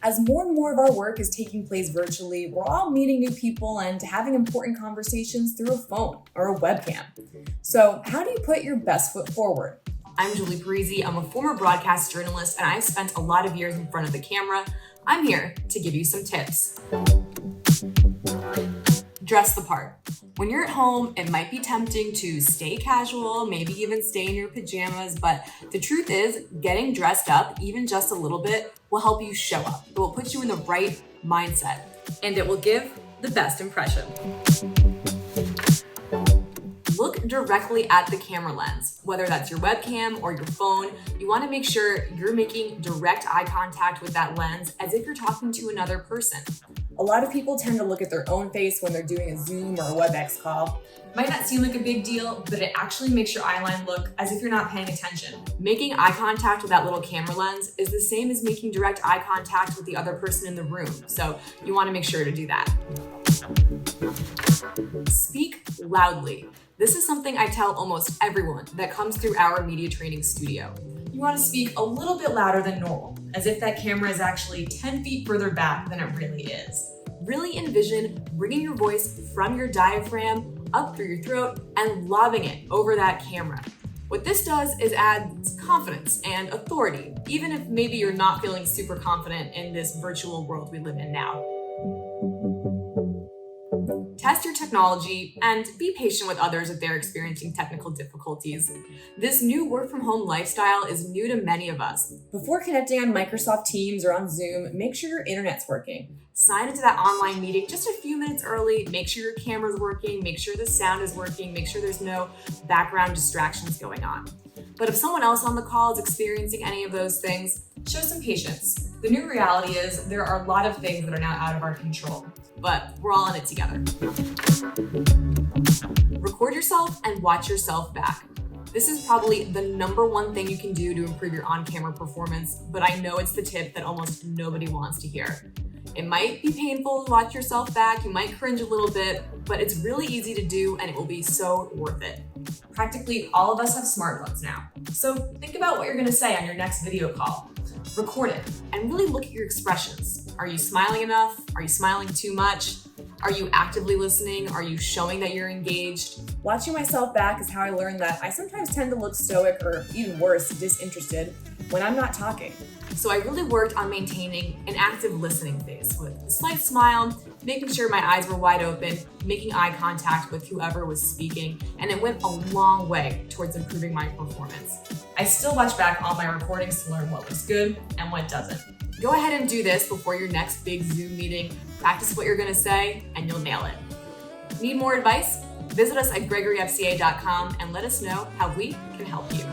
As more and more of our work is taking place virtually, we're all meeting new people and having important conversations through a phone or a webcam. So, how do you put your best foot forward? I'm Julie Parisi. I'm a former broadcast journalist, and I've spent a lot of years in front of the camera. I'm here to give you some tips. Dress the part. When you're at home, it might be tempting to stay casual, maybe even stay in your pajamas, but the truth is, getting dressed up, even just a little bit, will help you show up. It will put you in the right mindset, and it will give the best impression. Look directly at the camera lens, whether that's your webcam or your phone. You want to make sure you're making direct eye contact with that lens as if you're talking to another person. A lot of people tend to look at their own face when they're doing a Zoom or a WebEx call. Might not seem like a big deal, but it actually makes your eyeline look as if you're not paying attention. Making eye contact with that little camera lens is the same as making direct eye contact with the other person in the room, so you want to make sure to do that. Speak loudly. This is something I tell almost everyone that comes through our media training studio. You want to speak a little bit louder than normal, as if that camera is actually 10 feet further back than it really is. Really envision bringing your voice from your diaphragm up through your throat and lobbing it over that camera. What this does is add confidence and authority, even if maybe you're not feeling super confident in this virtual world we live in now. Test your technology and be patient with others if they're experiencing technical difficulties. This new work from home lifestyle is new to many of us. Before connecting on Microsoft Teams or on Zoom, make sure your internet's working. Sign into that online meeting just a few minutes early. Make sure your camera's working, make sure the sound is working, make sure there's no background distractions going on. But if someone else on the call is experiencing any of those things, show some patience. The new reality is there are a lot of things that are now out of our control, but we're all in it together. Record yourself and watch yourself back. This is probably the number one thing you can do to improve your on-camera performance, but I know it's the tip that almost nobody wants to hear. It might be painful to watch yourself back, you might cringe a little bit, but it's really easy to do and it will be so worth it. Practically all of us have smartphones now, so think about what you're going to say on your next video call. Record it and really look at your expressions. Are you smiling enough? Are you smiling too much? Are you actively listening? Are you showing that you're engaged? Watching myself back is how I learned that I sometimes tend to look stoic or even worse, disinterested when I'm not talking. So I really worked on maintaining an active listening face with a slight smile, making sure my eyes were wide open, making eye contact with whoever was speaking, and it went a long way towards improving my performance. I still watch back all my recordings to learn what was good and what doesn't. Go ahead and do this before your next big Zoom meeting. Practice what you're going to say, and you'll nail it. Need more advice? Visit us at gregoryfca.com and let us know how we can help you.